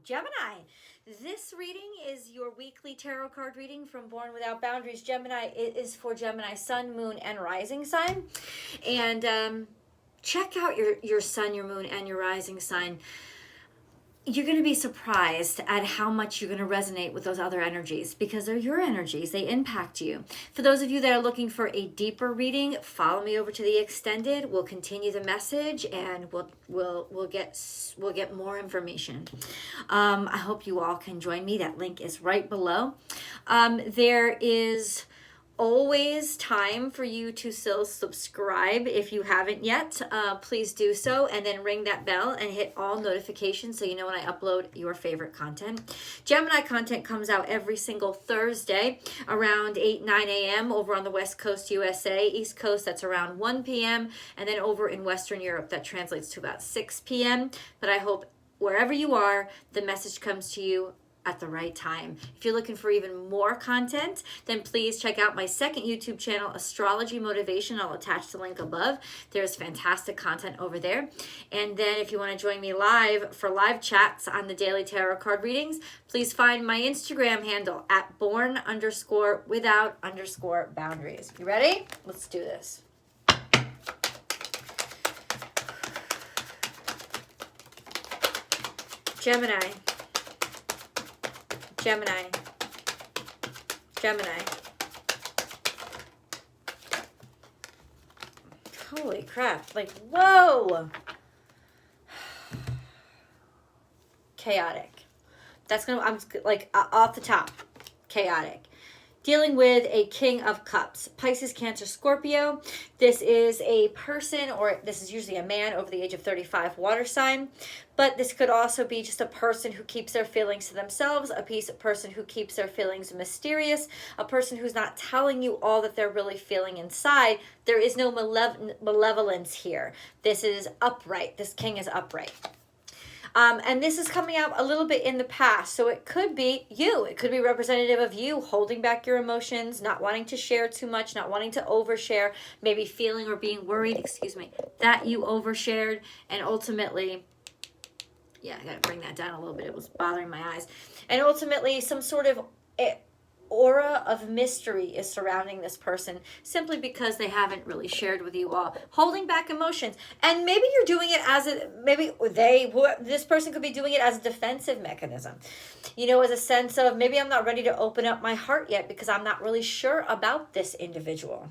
Gemini, this reading is your weekly tarot card reading from Born Without Boundaries. Gemini, it is for Gemini sun, moon, and rising sign. And check out your sun, your moon, and your rising sign. You're going to be surprised at how much you're going to resonate with those other energies because they're your energies. They impact you. For those of you that are looking for a deeper reading, follow me over to the extended. We'll continue the message and we'll get more information. I hope you all can join me. That link is right below. There is always time for you to still subscribe if you haven't yet. Please do so, and then ring that bell and hit all notifications so you know when I upload your favorite content. Gemini content comes out every single Thursday around 8-9 a.m. over on the West Coast USA. East Coast, that's around 1 p.m. and then over in Western Europe that translates to about 6 p.m. But I hope wherever you are, the message comes to you at the right time. If you're looking for even more content, then please check out my second YouTube channel, Astrology Motivation. I'll attach the link above. There's fantastic content over there. And then if you want to join me live for live chats on the daily tarot card readings, please find my Instagram handle at born_without_boundaries. You ready? Let's do this. Gemini. Gemini. Holy crap. Like, whoa. Chaotic. That's going to, I'm like, off the top. Chaotic. Dealing with a King of Cups, Pisces, Cancer, Scorpio. This is a person, or this is usually a man over the age of 35, water sign. But this could also be just a person who keeps their feelings to themselves, a person who keeps their feelings mysterious, a person who's not telling you all that they're really feeling inside. There is no malevolence here. This is upright. This king is upright. And this is coming out a little bit in the past. So it could be you. It could be representative of you holding back your emotions, not wanting to share too much, not wanting to overshare, maybe feeling or being worried, that you overshared. And ultimately, yeah, I got to bring that down a little bit. It was bothering my eyes. And ultimately, some sort of aura of mystery is surrounding this person simply because they haven't really shared with you all, holding back emotions. And maybe you're doing it as this person could be doing it as a defensive mechanism, as a sense of maybe I'm not ready to open up my heart yet because I'm not really sure about this individual.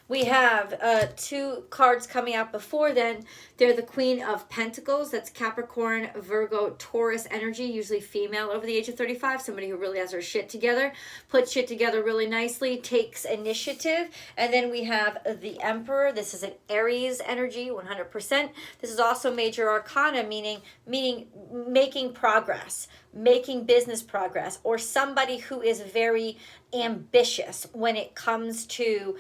We have two cards coming out before then. They're the Queen of Pentacles. That's Capricorn, Virgo, Taurus energy, usually female over the age of 35. Somebody who really has her shit together, puts shit together really nicely, takes initiative. And then we have the Emperor. This is an Aries energy, 100%. This is also Major Arcana, meaning making progress, making business progress, or somebody who is very ambitious when it comes to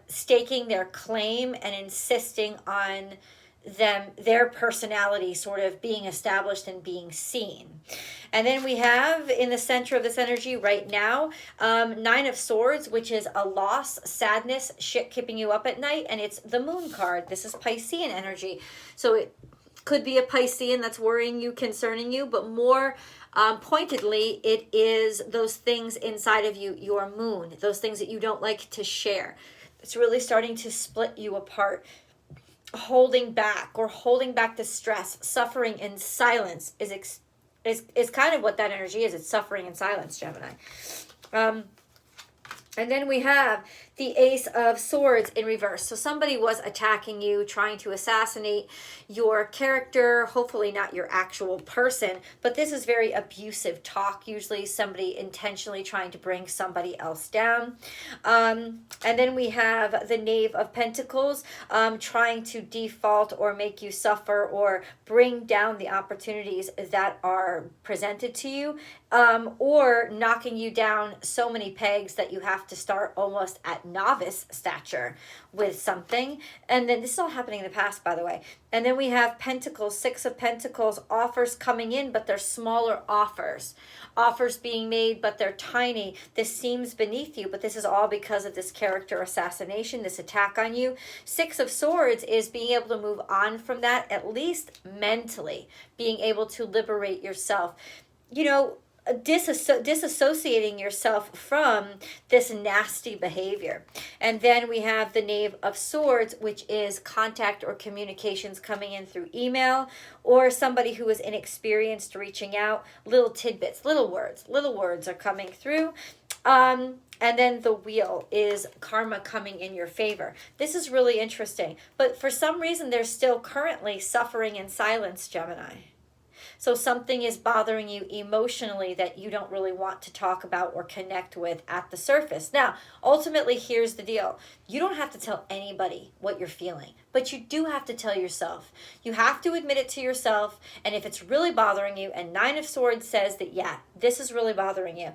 staking their claim and insisting on their personality sort of being established and being seen. And then we have in the center of this energy right now, Nine of Swords, which is a loss, sadness, shit keeping you up at night. And it's the Moon card. This is Piscean energy. So it could be a Piscean that's worrying you, concerning you, but more pointedly, it is those things inside of you, your moon, those things that you don't like to share. It's really starting to split you apart. Holding back the stress, suffering in silence is kind of what that energy is. It's suffering in silence, Gemini. And then we have the Ace of Swords in reverse. So somebody was attacking you, trying to assassinate your character, hopefully not your actual person, but this is very abusive talk, usually somebody intentionally trying to bring somebody else down. And then we have the Knave of Pentacles, trying to default or make you suffer or bring down the opportunities that are presented to you, or knocking you down so many pegs that you have to start almost at that novice stature with something. And then this is all happening in the past, by the way. And then we have Pentacles, Six of Pentacles, offers coming in, but they're smaller offers. Offers being made, but they're tiny. This seems beneath you, but this is all because of this character assassination, this attack on you. Six of Swords is being able to move on from that, at least mentally, being able to liberate yourself. You know, disassociating yourself from this nasty behavior. And then we have the Knave of Swords, which is contact or communications coming in through email, or somebody who is inexperienced reaching out. Little tidbits, little words are coming through. And then the Wheel is karma coming in your favor. This is really interesting, but for some reason they're still currently suffering in silence, Gemini. So something is bothering you emotionally that you don't really want to talk about or connect with at the surface. Now, ultimately, here's the deal. You don't have to tell anybody what you're feeling, but you do have to tell yourself. You have to admit it to yourself, and if it's really bothering you, and Nine of Swords says that, yeah, this is really bothering you.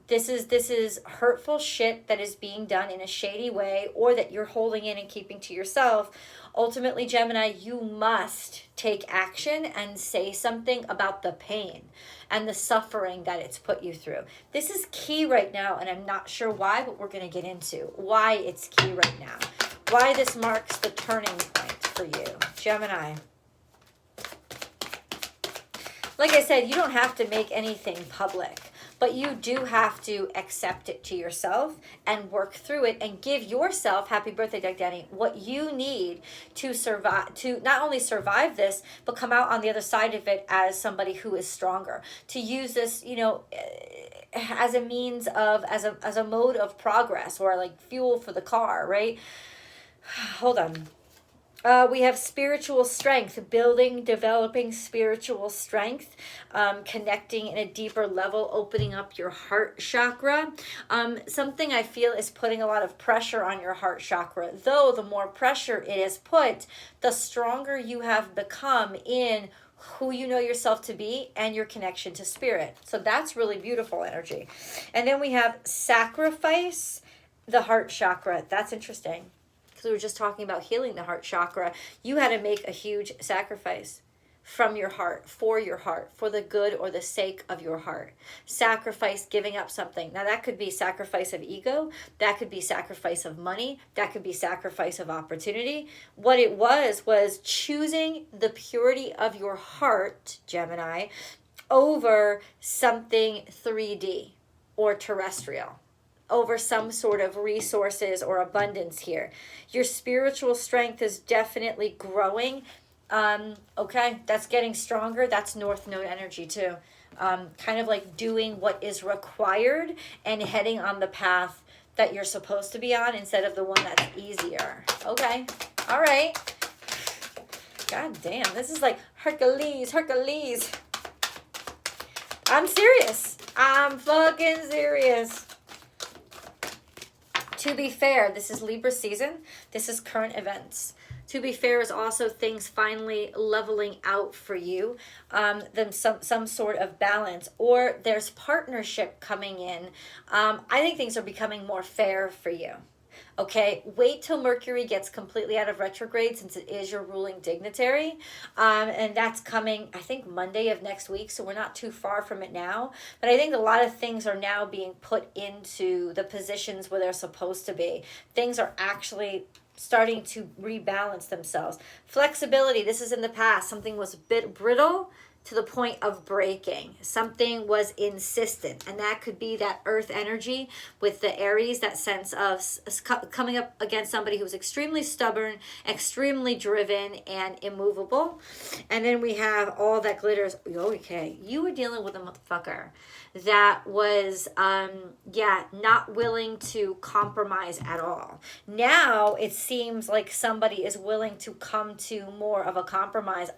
This is hurtful shit that is being done in a shady way, or that you're holding in and keeping to yourself. Ultimately, Gemini, you must take action and say something about the pain and the suffering that it's put you through. This is key right now, and I'm not sure why, but we're going to get into why it's key right now. Why this marks the turning point for you, Gemini. Like I said, you don't have to make anything public, but you do have to accept it to yourself and work through it and give yourself, happy birthday, Doug Danny, what you need to survive, to not only survive this, but come out on the other side of it as somebody who is stronger. To use this, you know, as a means of, as a mode of progress, or like fuel for the car, right? Hold on. We have spiritual strength, building, developing spiritual strength, connecting in a deeper level, opening up your heart chakra. Something I feel is putting a lot of pressure on your heart chakra. Though the more pressure it is put, the stronger you have become in who you know yourself to be and your connection to spirit. So that's really beautiful energy. And then we have sacrifice, the heart chakra. That's interesting. We were just talking about healing the heart chakra. You had to make a huge sacrifice from your heart, for the good or the sake of your heart. Sacrifice, giving up something. Now that could be sacrifice of ego. That could be sacrifice of money. That could be sacrifice of opportunity. What it was choosing the purity of your heart, Gemini, over something 3D or terrestrial, over some sort of resources or abundance here. Your spiritual strength is definitely growing. Okay, that's getting stronger. That's North Node energy too. Kind of like doing what is required and heading on the path that you're supposed to be on instead of the one that's easier. Okay, all right. God damn, this is like Hercules. I'm serious. I'm fucking serious. To be fair, this is Libra season. This is current events. To be fair is also things finally leveling out for you. Then some sort of balance, or there's partnership coming in. I think things are becoming more fair for you. Okay, wait till Mercury gets completely out of retrograde, since it is your ruling dignitary. And that's coming, I think, Monday of next week, so we're not too far from it now. But I think a lot of things are now being put into the positions where they're supposed to be. Things are actually starting to rebalance themselves. Flexibility, this is in the past. Something was a bit brittle to the point of breaking. Something was insistent, and that could be that earth energy with the Aries, that sense of coming up against somebody who's extremely stubborn, extremely driven, and immovable. And then we have all that glitters. Okay, you were dealing with a motherfucker that was not willing to compromise at all. Now it seems like somebody is willing to come to more of a compromise.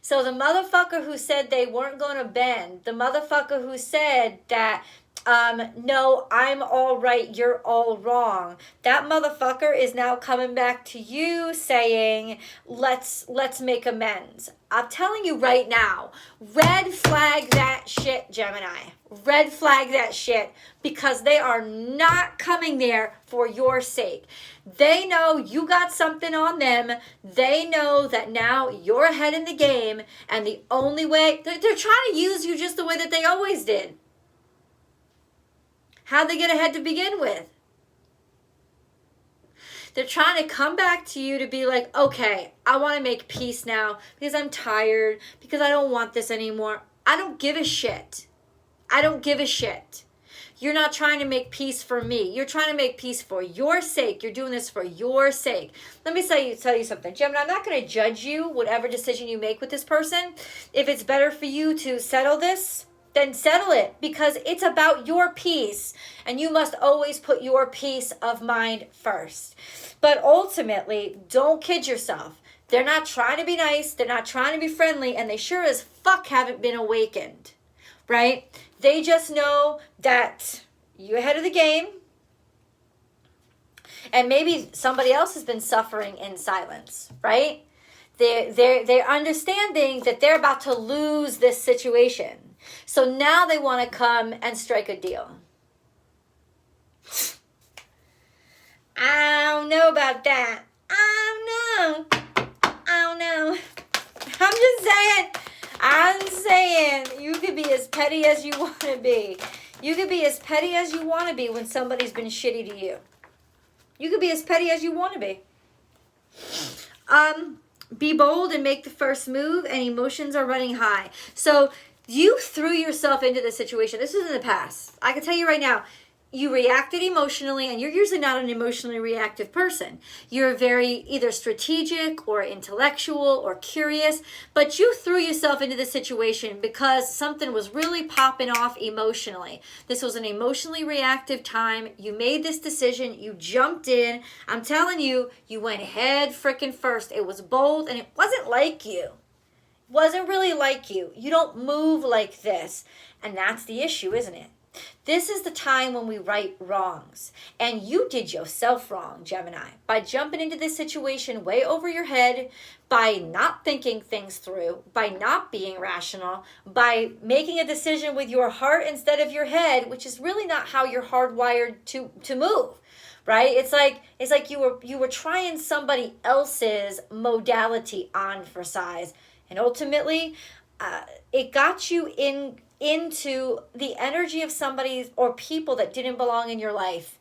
So the motherfucker who said they weren't going to bend, the motherfucker who said that no, I'm all right, you're all wrong. That motherfucker is now coming back to you saying, let's make amends. I'm telling you right now, red flag that shit, Gemini. Red flag that shit, because they are not coming there for your sake. They know you got something on them. They know that now you're ahead in the game, and the only way, they're trying to use you just the way that they always did. How'd they get ahead to begin with? They're trying to come back to you to be like, okay, I want to make peace now because I'm tired, because I don't want this anymore. I don't give a shit. I don't give a shit. You're not trying to make peace for me. You're trying to make peace for your sake. You're doing this for your sake. Let me tell you something. Gemini, I'm not going to judge you, whatever decision you make with this person. If it's better for you to settle this, then settle it, because it's about your peace, and you must always put your peace of mind first. But ultimately, don't kid yourself. They're not trying to be nice, they're not trying to be friendly, and they sure as fuck haven't been awakened, right? They just know that you're ahead of the game, and maybe somebody else has been suffering in silence, right? They're understanding that they're about to lose this situation. So now they want to come and strike a deal. I don't know about that. I don't know. I'm saying you could be as petty as you want to be. You could be as petty as you want to be when somebody's been shitty to you. You could be as petty as you want to be. Be bold and make the first move, and emotions are running high. So you threw yourself into the situation. This was in the past. I can tell you right now, you reacted emotionally, and you're usually not an emotionally reactive person. You're very either strategic or intellectual or curious, but you threw yourself into the situation because something was really popping off emotionally. This was an emotionally reactive time. You made this decision. You jumped in. I'm telling you, you went head frickin' first. It was bold, and it wasn't like you. Wasn't really like you. You don't move like this. And that's the issue, isn't it? This is the time when we right wrongs. And you did yourself wrong, Gemini, by jumping into this situation way over your head, by not thinking things through, by not being rational, by making a decision with your heart instead of your head, which is really not how you're hardwired to move. Right? It's like you were trying somebody else's modality on for size. And ultimately, it got you into the energy of somebody or people that didn't belong in your life,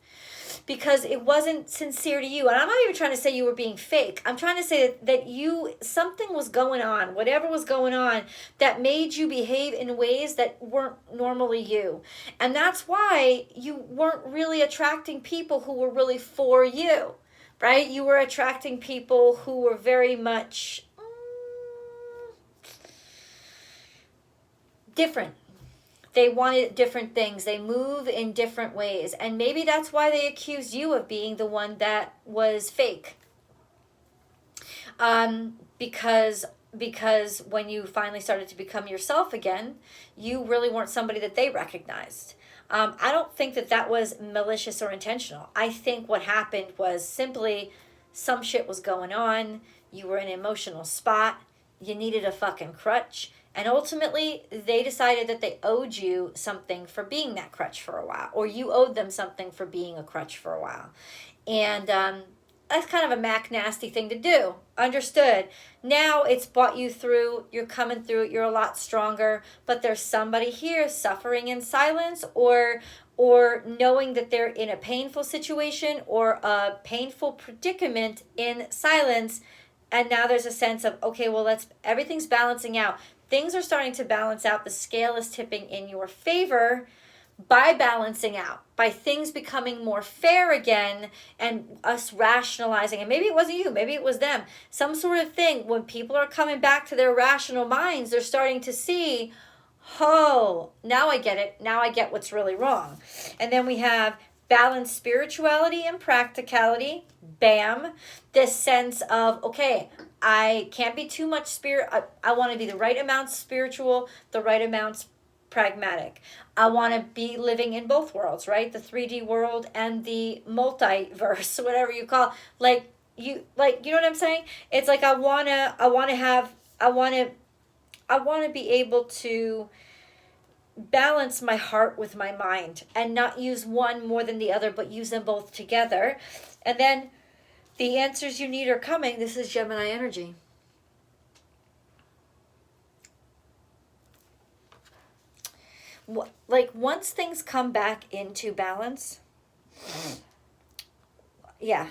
because it wasn't sincere to you. And I'm not even trying to say you were being fake. I'm trying to say that something was going on, whatever was going on, that made you behave in ways that weren't normally you. And that's why you weren't really attracting people who were really for you, right? You were attracting people who were very much different. They wanted different things. They move in different ways. And maybe that's why they accused you of being the one that was fake. Because when you finally started to become yourself again, you really weren't somebody that they recognized. I don't think that was malicious or intentional. I think what happened was simply some shit was going on. You were in an emotional spot. You needed a fucking crutch. And ultimately, they decided that they owed you something for being that crutch for a while. Or you owed them something for being a crutch for a while. And that's kind of a Mac nasty thing to do. Understood. Now it's brought you through. You're coming through it. You're a lot stronger. But there's somebody here suffering in silence, or knowing that they're in a painful situation or a painful predicament in silence. And now there's a sense of, okay, well, everything's balancing out. Things are starting to balance out. The scale is tipping in your favor by balancing out, by things becoming more fair again, and us rationalizing. And maybe it wasn't you, maybe it was them. Some sort of thing. When people are coming back to their rational minds, they're starting to see, oh, now I get it. Now I get what's really wrong. And then we have balanced spirituality and practicality. Bam. This sense of, okay, I can't be too much spirit. I want to be the right amount spiritual, the right amount pragmatic. I want to be living in both worlds, right? The 3D world and the multiverse, whatever you call. You know what I'm saying? It's like I want to be able to balance my heart with my mind and not use one more than the other, but use them both together. And then the answers you need are coming. This is Gemini energy. Like once things come back into balance, yeah,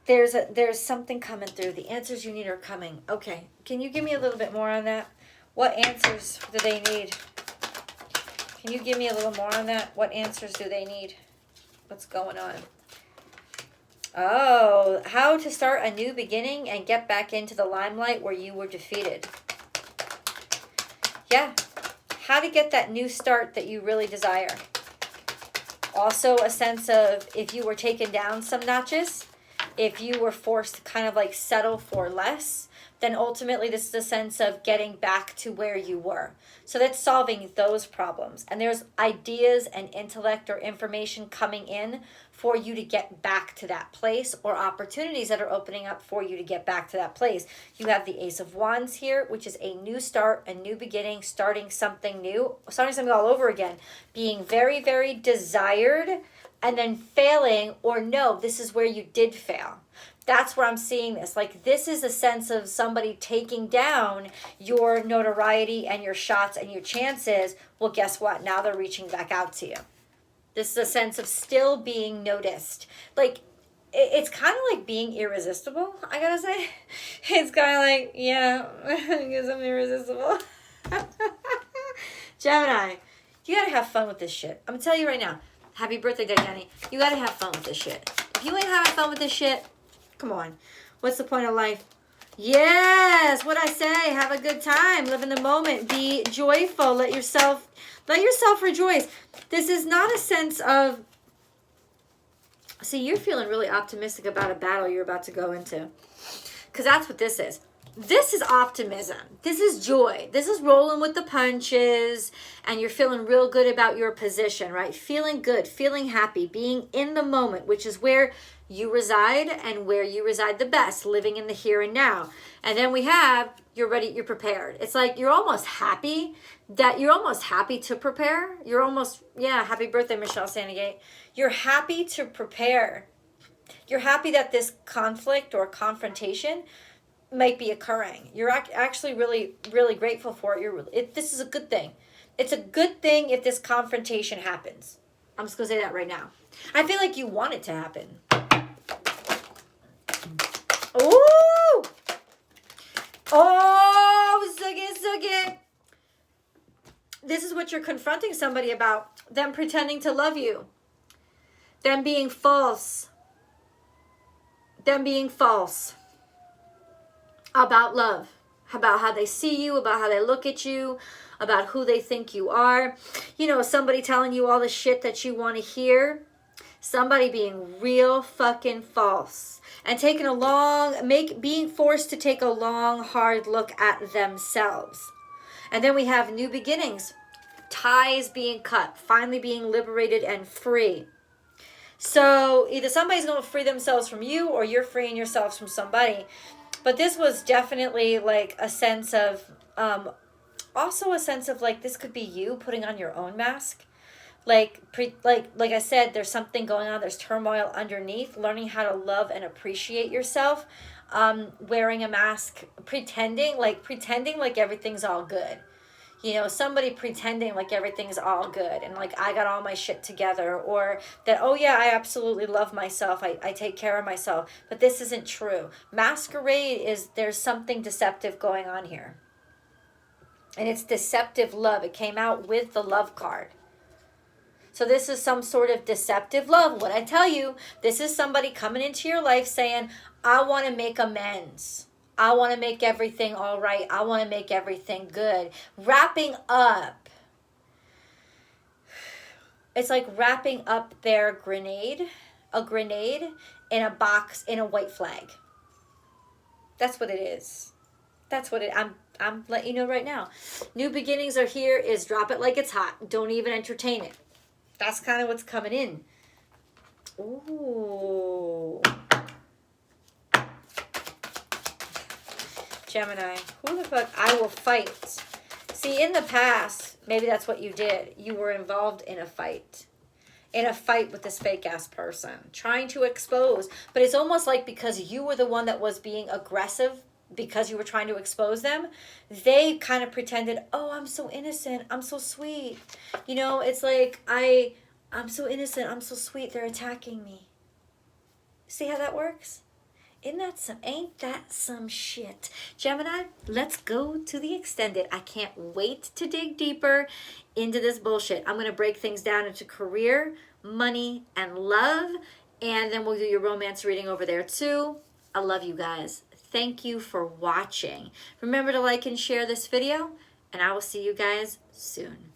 there's something coming through. The answers you need are coming. Okay, can you give me a little bit more on that? What answers do they need? Can you give me a little more on that? What answers do they need? What's going on? Oh, how to start a new beginning and get back into the limelight where you were defeated. Yeah, how to get that new start that you really desire. Also a sense of if you were taken down some notches, if you were forced to kind of like settle for less, then ultimately this is a sense of getting back to where you were. So that's solving those problems. And there's ideas and intellect or information coming in for you to get back to that place, or opportunities that are opening up for you to get back to that place. You have the Ace of Wands here, which is a new start, a new beginning, starting something new, starting something all over again, being very, very desired, and then failing, or no, this is where you did fail. That's where I'm seeing this. Like, this is a sense of somebody taking down your notoriety and your shots and your chances. Well, guess what? Now they're reaching back out to you. This is a sense of still being noticed. Like, it's kind of like being irresistible, I gotta say. It's kind of like, yeah, I guess I'm irresistible. Gemini, you gotta have fun with this shit. I'm gonna tell you right now. Happy birthday, Jenny. You gotta have fun with this shit. If you ain't having fun with this shit, come on. What's the point of life? Yes, what I say. Have a good time. Live in the moment. Be joyful. Let yourself rejoice. This is not a sense of... See, you're feeling really optimistic about a battle you're about to go into. Because that's what this is. This is optimism. This is joy. This is rolling with the punches, and you're feeling real good about your position, right? Feeling good, feeling happy, being in the moment, which is where you reside and where you reside the best, living in the here and now. And then we have, you're ready, you're prepared. It's like you're almost happy to prepare. You're almost, yeah, happy birthday, Michelle Sandegate. You're happy to prepare. You're happy that this conflict or confrontation might be occurring. You're actually really, really grateful for it. This is a good thing. It's a good thing if this confrontation happens. I'm just going to say that right now. I feel like you want it to happen. Ooh! Oh, suck it. This is what you're confronting somebody about. Them pretending to love you. Them being false. About love, about how they see you, about how they look at you, about who they think you are. You know, somebody telling you all the shit that you want to hear. Somebody being real fucking false. And being forced to take a long, hard look at themselves. And then we have new beginnings. Ties being cut, finally being liberated and free. So either somebody's going to free themselves from you, or you're freeing yourselves from somebody. But this was definitely like a sense of, also a sense of like, this could be you putting on your own mask. Like I said, there's something going on. There's turmoil underneath. Learning how to love and appreciate yourself. Wearing a mask, pretending like everything's all good. You know, somebody pretending like everything's all good and like I got all my shit together, or that, oh yeah, I absolutely love myself. I take care of myself. But this isn't true. Masquerade is, there's something deceptive going on here. And it's deceptive love. It came out with the love card. So this is some sort of deceptive love. What I tell you, this is somebody coming into your life saying, I want to make amends. I want to make everything all right. I want to make everything good. Wrapping up. It's like wrapping up their grenade, a grenade in a box in a white flag. That's what it is. That's what I'm letting you know right now. New beginnings are here is drop it like it's hot. Don't even entertain it. That's kind of what's coming in. Ooh. Gemini, who the fuck? I will fight. See, in the past, maybe that's what you did. You were involved in a fight. In a fight with this fake-ass person. Trying to expose. But it's almost like because you were the one that was being aggressive, because you were trying to expose them, they kind of pretended, oh, I'm so innocent. I'm so sweet. You know, it's like, I'm so innocent. I'm so sweet. They're attacking me. See how that works? Ain't that some shit? Gemini, let's go to the extended. I can't wait to dig deeper into this bullshit. I'm going to break things down into career, money, and love. And then we'll do your romance reading over there too. I love you guys. Thank you for watching. Remember to like and share this video. And I will see you guys soon.